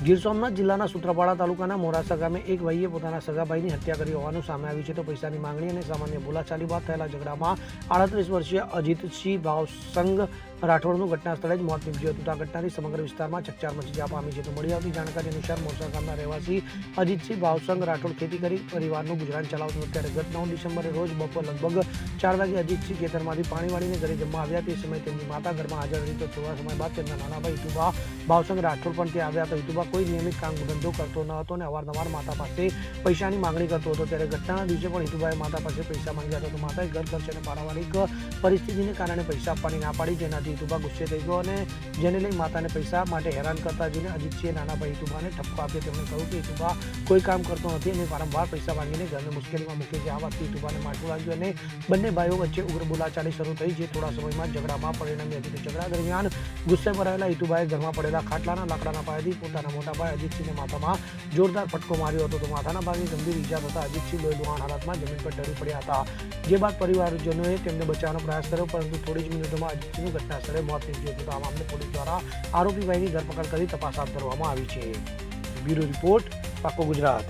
ગીર સોમનાથ જિલ્લાના સૂત્રાપાડા તાલુકાના મોરાસા ગામે એક ભાઈએ પોતાના સગા ભાઈની હત્યા કરી હોવાનું સામે આવ્યું છે. તો પૈસાની માંગણી અને સામાન્ય બોલાચાલી બાદ થયેલા ઝઘડામાં 38 વર્ષીય અજીતસિંહ ભાવસંગ રાઠોડનું ઘટના સ્થળે જ મોત નીપજ્યું હતું. આ ઘટનાથી સમગ્ર વિસ્તારમાં ચકચાર મચી જવા પામી છે. તો મળી આવતી જાણકારી અનુસાર મોરાસા ગામના રહેવાસી અજીતસિંહ ભાવસંગ રાઠોડ ખેતી કરી પરિવારનું ગુજરાન ચલાવતું હતું. ત્યારે ગત 9 ડિસેમ્બરે રોજ બપોર લગભગ 4 વાગે અજીતસિંહ ખેતરમાંથી પાણી વાળીને ઘરે જમવા આવ્યા. તે સમયે તેમની માતા ઘરમાં હાજર હતી. તો થોડા સમય બાદ તેમના નાના ભાઈ હિતુભા ભાવસંગ રાઠોડ પણ ત્યાં આવ્યા. તો હિતુભા કોઈ નિયમિત કામ ધંધો કરતો ન હતો અને અવારનવાર માતા પાસે પૈસાની માંગણી કરતો હતો. ત્યારે ઘટનાના દિવસે પણ હિતુભાઈએ માતા પાસે પૈસા માંગ્યા હતા. તો માતાએ ઘર ખર્ચ અને પારિવારિક પરિસ્થિતિને કારણે પૈસા આપવાની ના પાડી, જેનાથી હિતુભા ગુસ્સે થઈ ગયો અને જેને લઈ માતાને પૈસા માટે હેરાન કરતા જોઈને અજીતસિંહે નાના ભાઈ હિતુભાને ઠપકો આપ્યો. તેમણે કહ્યું કે હિતુભા કોઈ કામ કરતો નથી અને વારંવાર પૈસા માંગીને ઘરને મુશ્કેલીમાં મૂકે છે. આ વાતથી હિતુભાને માઠું લાગ્યું અને બંને ભાઈઓ વચ્ચે ઉગ્ર બોલાચાલી શરૂ થઈ, જે થોડા સમયમાં ઝઘડામાં પરિણમી હતી. ઝઘડા દરમિયાન ગુસ્સે ભરાયેલા હિતુભાઈએ ઘરમાં પડેલા ખાટલાના લાકડાના પાયાથી પોતાના મોટા ભાઈ અજીતસિંહને માથામાં જોરદાર ફટકો માર્યો હતો. તો માથાના ભાગે ગંભીર ઈજા થતા અજીતસિંહ લોહી લુહાણ હાલતમાં જમીન પર ઢળી પડ્યા હતા. જે બાદ પરિવારજનોએ તેમને બચાવવાનો પ્રયાસ કર્યો, પરંતુ થોડી જ મિનિટોમાં અજીતસિંહનું ઘટના સ્થળે મોત નીપજ્યું હતું. તો આ મામલે પોલીસ દ્વારા આરોપી ભાઈની ધરપકડ કરી તપાસ હાથ ધરવામાં આવી છે. બ્યુરો રિપોર્ટ, પાકો ગુજરાત.